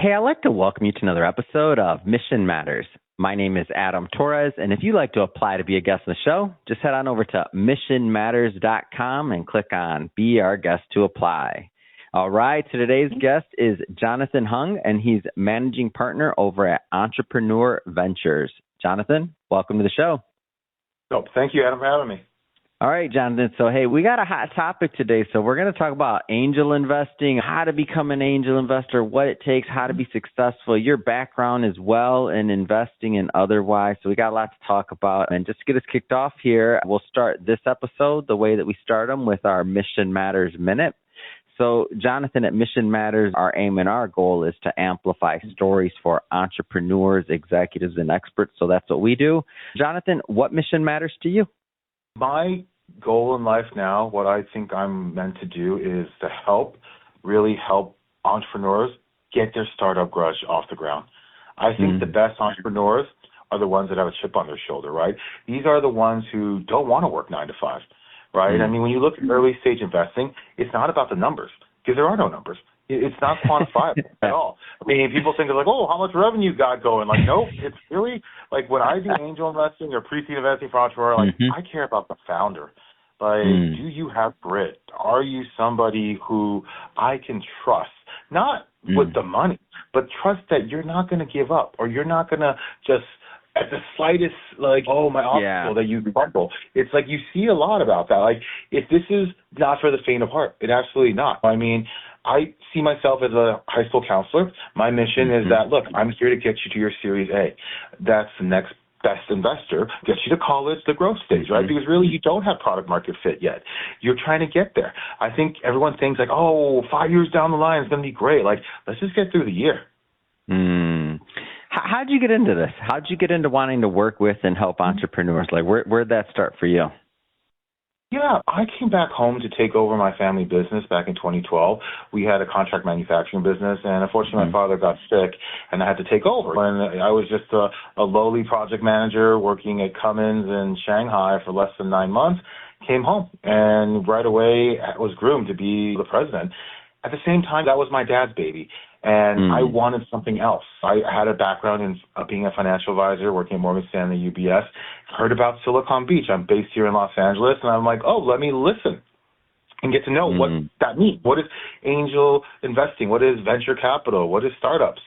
Hey, I'd like to welcome you to another episode of Mission Matters. My name is Adam Torres, and if you'd like to apply to be a guest on the show, just head on over to missionmatters.com and click on Be Our Guest to apply. All right, so today's guest is Jonathan Hung, and he's managing partner over at Entrepreneur Ventures. Jonathan, welcome to the show. Oh, thank you, Adam, for having me. All right, Jonathan. So, hey, we got a hot topic today. So we're going to talk about angel investing, how to become an angel investor, what it takes, how to be successful, your background as well in investing and otherwise. So we got a lot to talk about. And just to get us kicked off here, we'll start this episode the way that we start them with our Mission Matters Minute. So, Jonathan, at Mission Matters, our aim and our goal is to amplify stories for entrepreneurs, executives, and experts. So that's what we do. Jonathan, what mission matters to you? My goal in life now, what I think I'm meant to do is to really help entrepreneurs get their startup grudge off the ground. I think the best entrepreneurs are the ones that have a chip on their shoulder, right? These are the ones who don't want to work 9 to 5, right? I mean, when you look at early stage investing, it's not about the numbers because there are no numbers. It's not quantifiable at all. I mean, people think of like, oh, how much revenue you got going? Like, no, it's really like when I do angel investing or pre-seed investing for entrepreneur, like I care about the founder. Like, do you have grit? Are you somebody who I can trust? Not with the money, but trust that you're not going to give up or you're not going to just at the slightest, like, oh, my obstacle that you crumble. It's like you see a lot about that. Like, if this is not for the faint of heart, it absolutely not. I mean, I see myself as a high school counselor. My mission is that, look, I'm here to get you to your Series A. That's the next best investor, gets you to college, the growth stage, right? Because really you don't have product market fit yet. You're trying to get there. I think everyone thinks like, oh, 5 years down the line it's going to be great. Like, let's just get through the year. How'd you get into this? How'd you get into wanting to work with and help entrepreneurs? Like, where'd that start for you? Yeah, I came back home to take over my family business back in 2012. We had a contract manufacturing business, and unfortunately my father got sick, and I had to take over. And I was just a lowly project manager working at Cummins in Shanghai for less than 9 months, came home, and right away was groomed to be the president. At the same time, that was my dad's baby. And I wanted something else. I had a background in being a financial advisor, working at Morgan Stanley, UBS, heard about Silicon Beach. I'm based here in Los Angeles, and I'm like, oh, let me listen and get to know what that means. What is angel investing? What is venture capital? What is startups?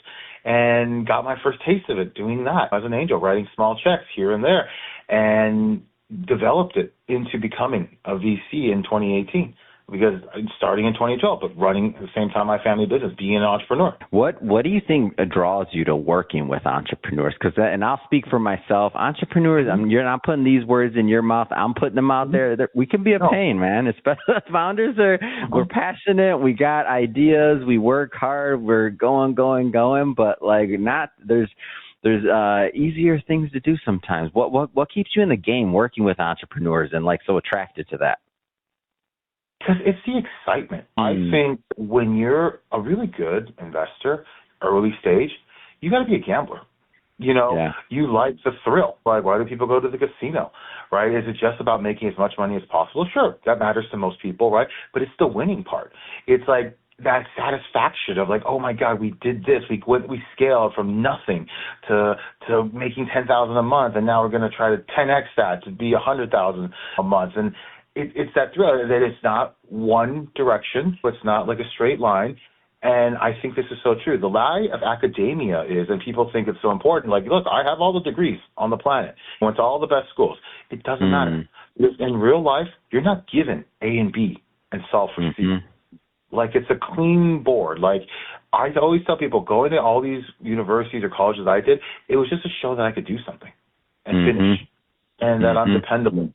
And got my first taste of it doing that as an angel, writing small checks here and there, and developed it into becoming a VC in 2018. Because starting in 2012, but running at the same time my family business, being an entrepreneur. What do you think draws you to working with entrepreneurs? Because, and I'll speak for myself, entrepreneurs. I mean, you're not putting these words in your mouth. I'm putting them out there. We can be a pain, man. Especially founders we're passionate. We got ideas. We work hard. We're going. But like, there's easier things to do sometimes. What keeps you in the game working with entrepreneurs and like so attracted to that? Because it's the excitement. I think when you're a really good investor, early stage, you got to be a gambler. You know, you like the thrill. Like, why do people go to the casino, right? Is it just about making as much money as possible? Sure, that matters to most people, right? But it's the winning part. It's like that satisfaction of like, oh my God, we did this. We scaled from nothing to making $10,000 a month, and now we're going to try to 10x that to be $100,000 a month. And it's that thrill that it's not one direction, but it's not like a straight line. And I think this is so true. The lie of academia is, and people think it's so important, like, look, I have all the degrees on the planet. I went to all the best schools. It doesn't matter. Because in real life, you're not given A and B and solve for C. Like, it's a clean board. Like, I always tell people, going to all these universities or colleges I did, it was just to show that I could do something and finish and that I'm dependable.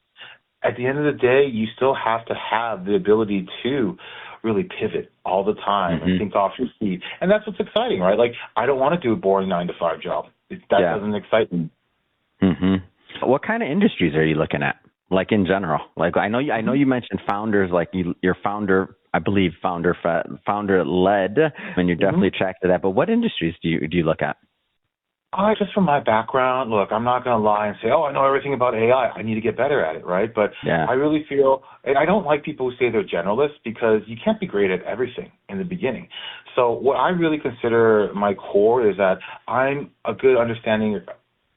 At the end of the day, you still have to have the ability to really pivot all the time and think off your feet. And that's what's exciting, right? Like, I don't want to do a boring 9-to-5 job. That doesn't excite me. What kind of industries are you looking at? Like in general, like I know you mentioned founders, like your founder, I believe founder led, and you're definitely attracted to that. But what industries do you look at? Just from my background, look, I'm not going to lie and say, oh, I know everything about AI. I need to get better at it, right? But I really feel, and I don't like people who say they're generalists because you can't be great at everything in the beginning. So what I really consider my core is that I'm a good understanding of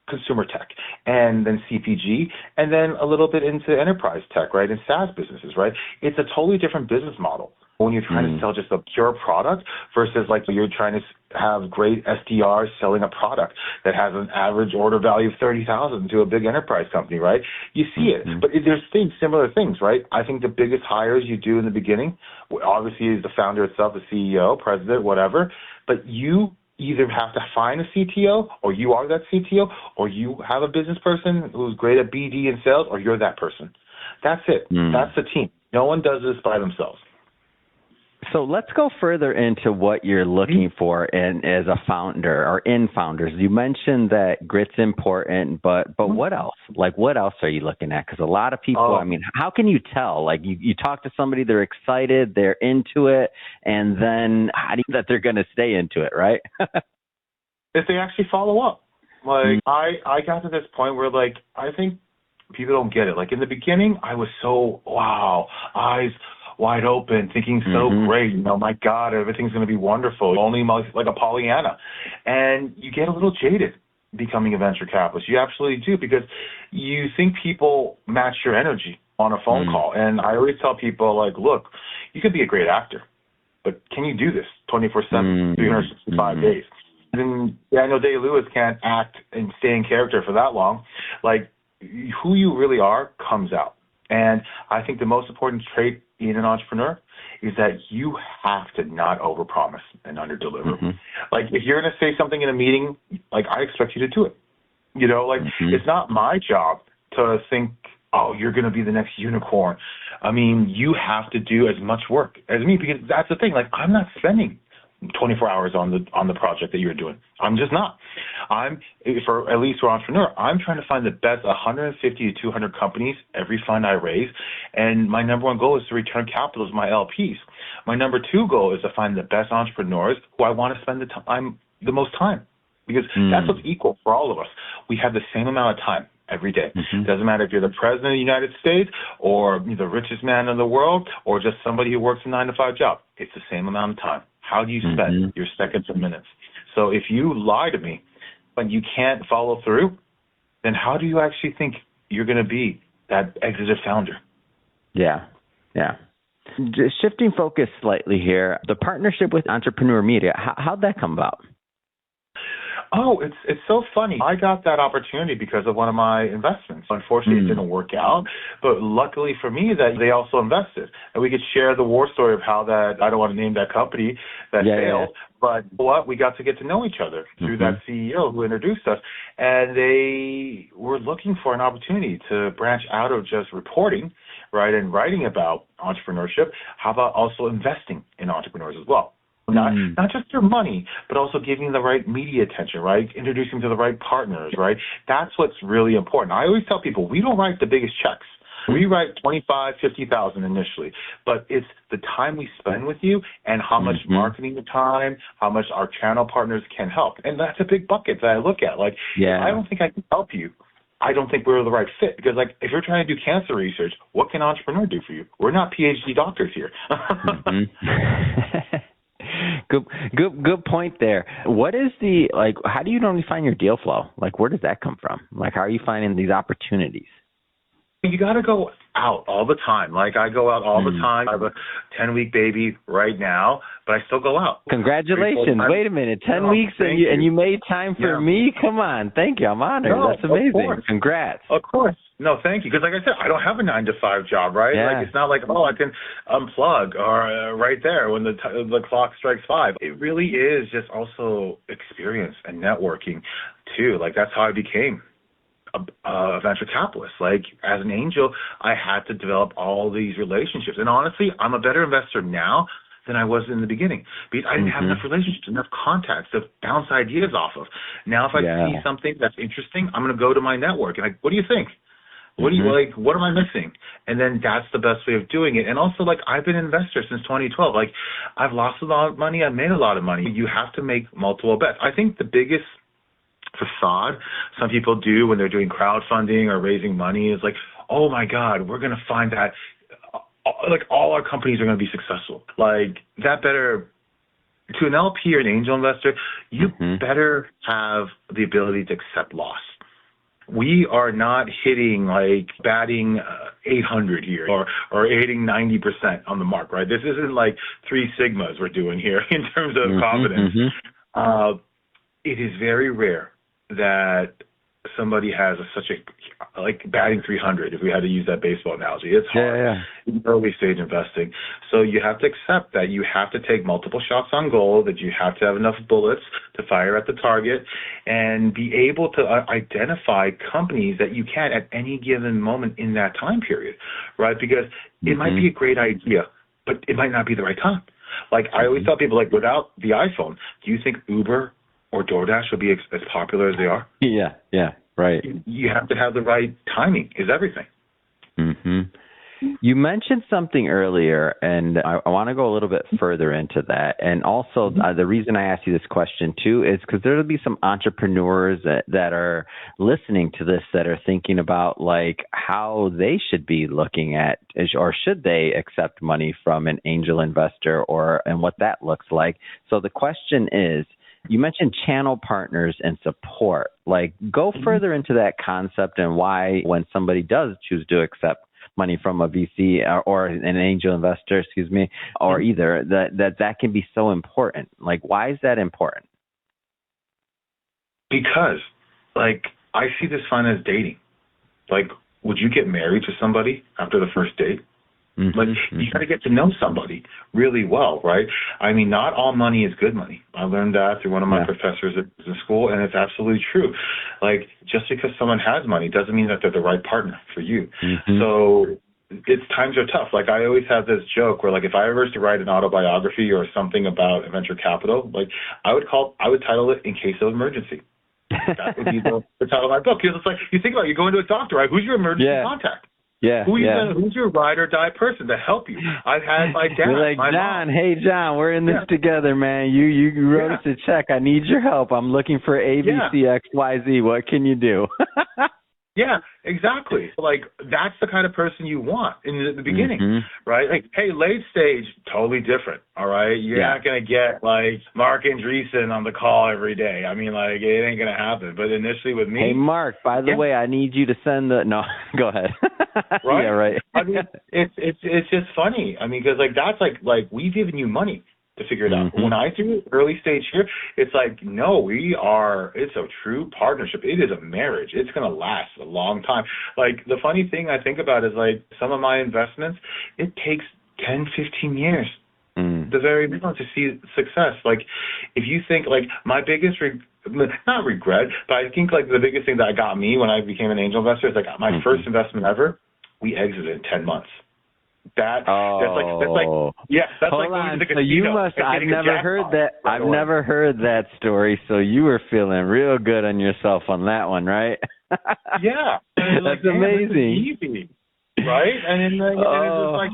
consumer tech and then CPG and then a little bit into enterprise tech, right? And SaaS businesses, right? It's a totally different business model when you're trying to sell just a pure product versus like you're trying to have great SDRs selling a product that has an average order value of 30,000 to a big enterprise company, right? You see it, but there's similar things, right? I think the biggest hires you do in the beginning, obviously is the founder itself, the CEO, president, whatever, but you either have to find a CTO or you are that CTO or you have a business person who's great at BD and sales or you're that person. That's it. That's the team. No one does this by themselves. So let's go further into what you're looking for as a founder or in founders. You mentioned that grit's important, but what else? Like, what else are you looking at? Because a lot of people, I mean, how can you tell? Like, you talk to somebody, they're excited, they're into it, and then how do you know that they're going to stay into it, right? If they actually follow up. Like, I got to this point where, like, I think people don't get it. Like, in the beginning, I was so, wow, eyes wide open, thinking so great, you know, my God, everything's going to be wonderful, only like a Pollyanna. And you get a little jaded becoming a venture capitalist. You absolutely do, because you think people match your energy on a phone call. And I always tell people, like, look, you could be a great actor, but can you do this 24/7, 365 days? And Daniel Day-Lewis can't act and stay in character for that long. Like, who you really are comes out. And I think the most important trait in an entrepreneur is that you have to not overpromise and underdeliver. Like, if you're going to say something in a meeting, like, I expect you to do it. You know, like, it's not my job to think, oh, you're going to be the next unicorn. I mean, you have to do as much work as me, because that's the thing. Like, I'm not spending 24 hours on the project that you're doing. I'm just not. At least for entrepreneur, I'm trying to find the best 150 to 200 companies every fund I raise, and my number one goal is to return capital to my LPs. My number two goal is to find the best entrepreneurs who I want to spend the most time, because that's what's equal for all of us. We have the same amount of time every day. It doesn't matter if you're the president of the United States or the richest man in the world or just somebody who works a 9-to-5 job. It's the same amount of time. How do you spend your seconds and minutes? So if you lie to me but you can't follow through, then how do you actually think you're going to be that exited founder? Yeah. Just shifting focus slightly here, the partnership with Entrepreneur Media, how'd that come about? Oh, it's so funny. I got that opportunity because of one of my investments. Unfortunately, it didn't work out, but luckily for me that they also invested. And we could share the war story of how that, I don't want to name that company that failed, but we got to get to know each other through that CEO who introduced us. And they were looking for an opportunity to branch out of just reporting, right, and writing about entrepreneurship. How about also investing in entrepreneurs as well? Not just your money, but also giving the right media attention, right? Introducing to the right partners, right? That's what's really important. I always tell people, we don't write the biggest checks. We write 25, 50,000 initially, but it's the time we spend with you and how much marketing time, how much our channel partners can help. And that's a big bucket that I look at. Like, I don't think I can help you. I don't think we're the right fit, because, like, if you're trying to do cancer research, what can Entrepreneur do for you? We're not PhD doctors here. Good point there. What is how do you normally find your deal flow? Like, where does that come from? Like, how are you finding these opportunities? You got to go out all the time. Like, I go out all the time. I have a 10-week baby right now, but I still go out. Congratulations. Wait a minute. 10 weeks and you made time for me? Come on. Thank you. I'm honored. That's amazing. Congrats. Of course. No, thank you. Because, like I said, I don't have a 9-to-5 job, right? Like, it's not like, I can unplug or right there when the clock strikes 5. It really is just also experience and networking, too. Like, that's how I became a venture capitalist. Like, as an angel, I had to develop all these relationships. And honestly, I'm a better investor now than I was in the beginning, because I didn't have enough relationships, enough contacts to bounce ideas off of. Now, if I see something that's interesting, I'm going to go to my network and what do you think? What do you like? What am I missing? And then that's the best way of doing it. And also, like, I've been an investor since 2012. Like, I've lost a lot of money. I've made a lot of money. You have to make multiple bets. I think the biggest facade some people do when they're doing crowdfunding or raising money is like, oh my God, we're going to find that like all our companies are going to be successful. Like that better, to an LP or an angel investor, you better have the ability to accept loss. We are not hitting like batting 800 here or hitting 90% on the mark, right? This isn't like 3 sigmas we're doing here in terms of confidence. It is very rare that somebody has such a, like batting 300, if we had to use that baseball analogy. It's hard in early stage investing. So you have to accept that you have to take multiple shots on goal, that you have to have enough bullets to fire at the target, and be able to identify companies that you can at any given moment in that time period, right? Because it might be a great idea, but it might not be the right time. Like I always tell people, like without the iPhone, do you think Uber or DoorDash will be as popular as they are? Yeah, right. You have to have the right timing is everything. You mentioned something earlier, and I want to go a little bit further into that. And also, the reason I asked you this question, too, is because there will be some entrepreneurs that are listening to this that are thinking about, like, how they should be looking at, or should they accept money from an angel investor, and what that looks like. So the question is, you mentioned channel partners and support. Like, go further into that concept and why, when somebody does choose to accept money from a VC or an angel investor, or either, that can be so important. Like, why is that important? Because, like, I see this fun as dating. Like, would you get married to somebody after the first date? Like, you got to get to know somebody really well, right? I mean, not all money is good money. I learned that through one of my professors at business school, and it's absolutely true. Like, just because someone has money doesn't mean that they're the right partner for you. So times are tough. Like, I always have this joke where, like, if I ever was to write an autobiography or something about venture capital, like, I would title it In Case of Emergency. That would be the title of my book. Because it's like, you think about it, you go into a doctor, right? Who's your emergency contact? Who's your ride or die person to help you? I've had my dad. You're like, John, hey, John, we're in this together, man. You wrote us a check. I need your help. I'm looking for ABCXYZ. What can you do? Yeah, exactly. Like, that's the kind of person you want in the beginning, right? Like, hey, late stage, totally different, all right? You're not going to get, like, Mark Andreessen on the call every day. I mean, like, it ain't going to happen. But initially with me... Hey, Mark, by the way, I need you to send the... No, go ahead. Right? Yeah, right. I mean, it's just funny. I mean, because, like, that's like we've given you money to figure it out. When I do early stage here, it's like, no, it's a true partnership. It is a marriage. It's going to last a long time. Like, the funny thing I think about is, like, some of my investments, it takes 10, 15 years, the very minimum, to see success. Like, if you think, like, my biggest not regret, but I think, like, the biggest thing that got me when I became an angel investor is, like, my first investment ever, we exited in 10 months. That's like Hold on. So you must. I've never heard that. I've never heard that story. So you were feeling real good on yourself on that one, right? Yeah, that's like, amazing. Easy, right? And then and it's just like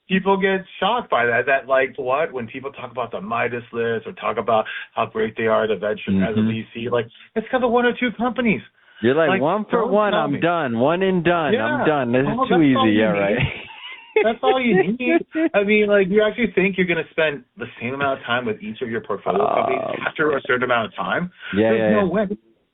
people get shocked by that. That, like, what, when people talk about the Midas list or talk about how great they are at a venture as a VC, like, it's because of 1 or 2 companies. You're like one for one. I'm done. One and done. Yeah. I'm done. This is too easy. Yeah, right. That's all you need. I mean, like, you actually think you're going to spend the same amount of time with each of your portfolio companies after a certain amount of time? There's no way.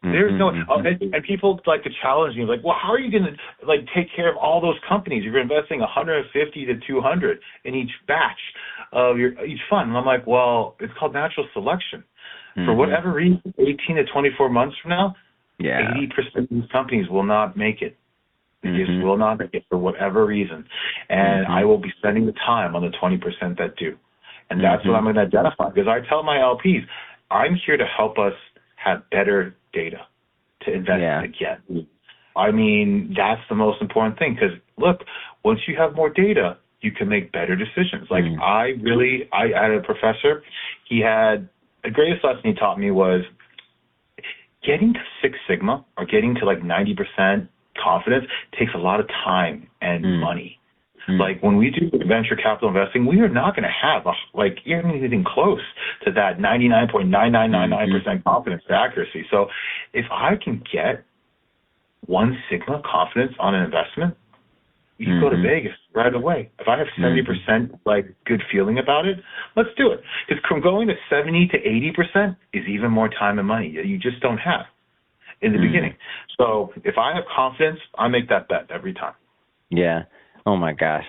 There's no and people like to challenge me, like, well, how are you going to, like, take care of all those companies? You're investing 150 to 200 in each batch of each fund. And I'm like, well, it's called natural selection. For whatever reason, 18 to 24 months from now, 80% of these companies will not make it. They just will not make it for whatever reason. And I will be spending the time on the 20% that do. And that's what I'm going to identify. Because I tell my LPs, I'm here to help us have better data to invest again. I mean, that's the most important thing. Because, look, once you have more data, you can make better decisions. Like, I had a professor, he had, the greatest lesson he taught me was getting to Six Sigma or getting to, like, 90% confidence takes a lot of time and money. Like, when we do venture capital investing, we are not going to have anything close to that 99.9999% confidence accuracy. So if I can get 1 sigma confidence on an investment, you go to Vegas right away. If I have 70% like good feeling about it, let's do it. Because from going to 70 to 80% is even more time and money you just don't have in the beginning. So if I have confidence, I make that bet every time. Yeah. Oh my gosh,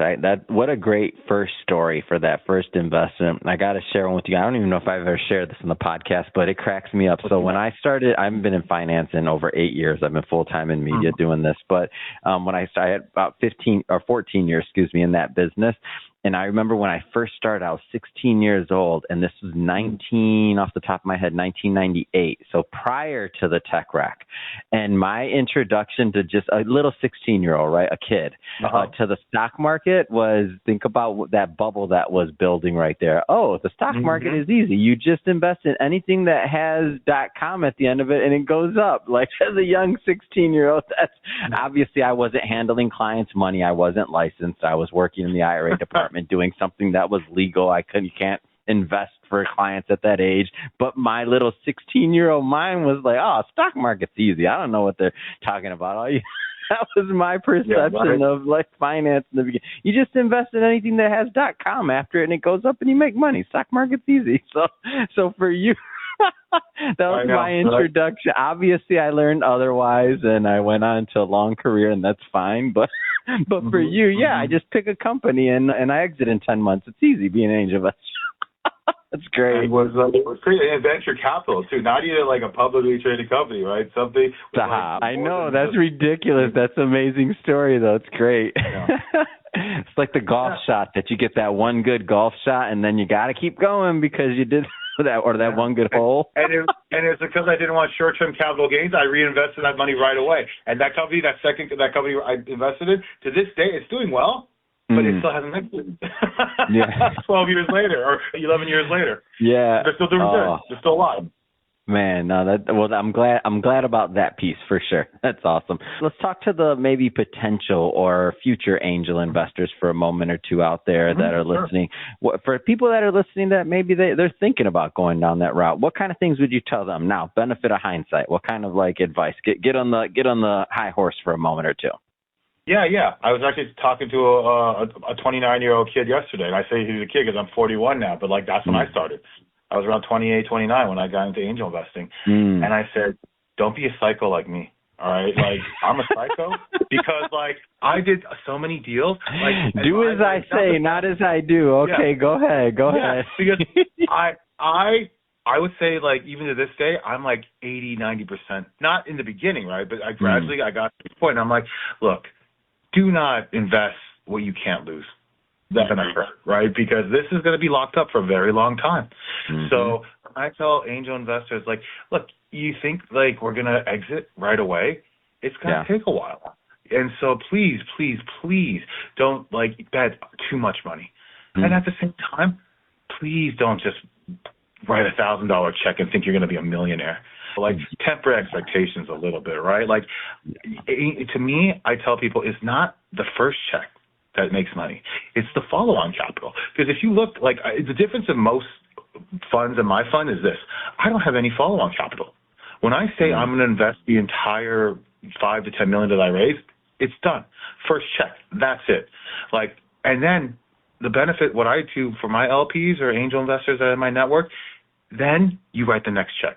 what a great first story for that first investment. I got to share one with you. I don't even know if I've ever shared this on the podcast, but it cracks me up. So when I started, I've been in finance in over 8 years. I've been full-time in media doing this. But when I started, I had about 15 or 14 years, in that business. And I remember when I first started, I was 16 years old, and this was off the top of my head, 1998. So prior to the tech wreck. And my introduction to just a little 16-year-old, right, a kid, to the stock market was, think about that bubble that was building right there. Oh, the stock market is easy. You just invest in anything that has .com at the end of it, and it goes up. Like, as a young 16-year-old, that's obviously I wasn't handling clients' money. I wasn't licensed. I was working in the IRA department. Doing something that was legal. You can't invest for clients at that age. But my little 16-year-old mind was like, oh, stock market's easy. I don't know what they're talking about. That was my perception of like finance in the beginning. You just invest in anything that has .com after it and it goes up and you make money. Stock market's easy. So for you, that was my introduction. Right? Obviously, I learned otherwise, and I went on to a long career, and that's fine. But for you, I just pick a company, and I exit in 10 months. It's easy being an angel investor. That's great. It was great. And venture capital, too. Not even like a publicly traded company, right? Something. I know. That's ridiculous. That's an amazing story, though. It's great. Yeah. It's like the golf shot that you get that one good golf shot, and then you got to keep going because you did that one good hole. And it's because I didn't want short-term capital gains. I reinvested that money right away. And that company I invested in, to this day, it's doing well, but it still hasn't exited. 12 years later or 11 years later. Yeah. They're still doing good. They're still alive. Man, no, I'm glad about that piece for sure. That's awesome. Let's talk to the maybe potential or future angel investors for a moment or two out there that are listening. For people that are listening that maybe they're thinking about going down that route, what kind of things would you tell them? Now, benefit of hindsight. What kind of like advice? Get on the high horse for a moment or two. Yeah. I was actually talking to a 29-year-old kid yesterday, and I say he's a kid because I'm 41 now, but like that's when I started. I was around 28, 29 when I got into angel investing. And I said, don't be a psycho like me. All right. Like, I'm a psycho because like I did so many deals. Like, do as I say, not as I do. Okay. Go ahead. Because I would say like, even to this day, I'm like 80, 90%, not in the beginning. Right. But I gradually, I got to the point and I'm like, look, do not invest what you can't lose. Definitely, right? Because this is going to be locked up for a very long time. So I tell angel investors, like, look, you think like we're going to exit right away? It's going to take a while. And so please don't like bet too much money. And at the same time, please don't just write $1,000 check and think you're going to be a millionaire. Like temper expectations a little bit, right? Like to me, I tell people it's not the first check that makes money. It's the follow-on capital. Because if you look, like the difference in most funds and my fund is this. I don't have any follow-on capital. When I say I'm going to invest the entire $5 to $10 million that I raise, it's done. First check. That's it. Like, and then the benefit, what I do for my LPs or angel investors that are in my network, then you write the next check.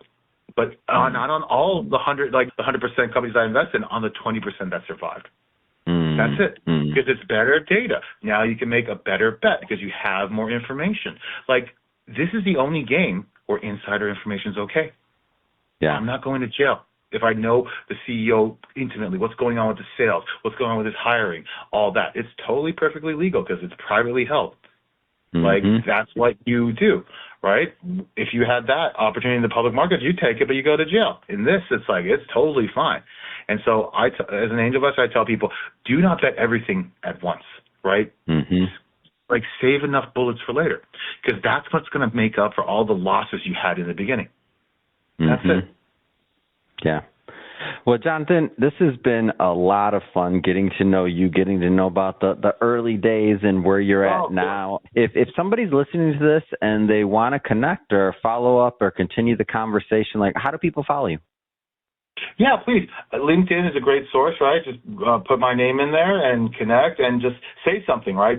But not on all the 100% companies I invest in, on the 20% that survived. That's it. Because it's better data. Now you can make a better bet because you have more information. Like, this is the only game where insider information is okay. Yeah. I'm not going to jail if I know the CEO intimately, what's going on with the sales, what's going on with his hiring, all that. It's totally perfectly legal because it's privately held. Like, that's what you do, right? If you had that opportunity in the public markets, you take it, but you go to jail. In this, it's like, it's totally fine. And so as an angel investor, I tell people, do not bet everything at once, right? Like, save enough bullets for later because that's what's going to make up for all the losses you had in the beginning. That's it. Yeah. Well, Jonathan, this has been a lot of fun getting to know you, getting to know about the early days and where you're at now. If somebody's listening to this and they want to connect or follow up or continue the conversation, like, how do people follow you? Yeah, please. LinkedIn is a great source, right? Just put my name in there and connect and just say something, right?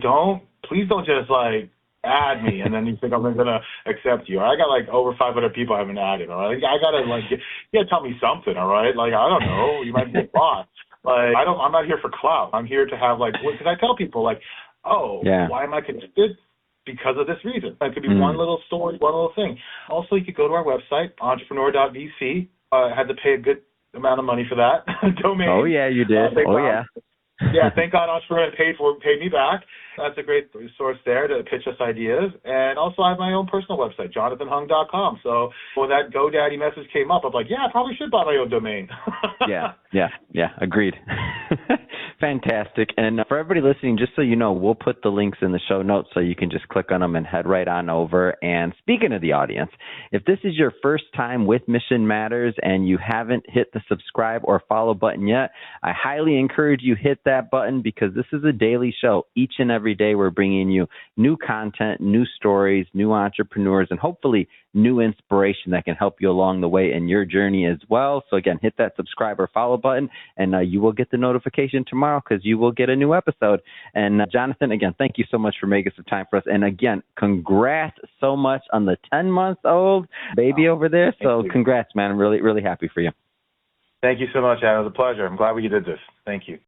Please don't just like add me and then you think I'm going to accept you. I got like over 500 people I haven't added, all right? I got to like, you got to tell me something, all right? Like, I don't know. You might be a bot. Like, I'm not here for clout. I'm here to have like, because I tell people like, why am I connected? Because of this reason. It could be one little story, one little thing. Also, you could go to our website, entrepreneur.vc. I had to pay a good amount of money for that domain. Oh, yeah, you did. Yeah. Yeah, thank God Entrepreneur paid me back. That's a great source there to pitch us ideas. And also I have my own personal website, jonathanhung.com. So when that GoDaddy message came up, I'm like, I probably should buy my own domain. Yeah, agreed. Fantastic. And for everybody listening, just so you know, we'll put the links in the show notes so you can just click on them and head right on over. And speaking of the audience, if this is your first time with Mission Matters and you haven't hit the subscribe or follow button yet, I highly encourage you hit that button because this is a daily show. Each and every day we're bringing you new content, new stories, new entrepreneurs, and hopefully new inspiration that can help you along the way in your journey as well. So again, hit that subscribe or follow button and you will get the notification tomorrow because you will get a new episode. And Jonathan, again, thank you so much for making some time for us. And again, congrats so much on the 10-month-old baby over there. So congrats, man. I'm really, really happy for you. Thank you so much, Adam. It was a pleasure. I'm glad we did this. Thank you.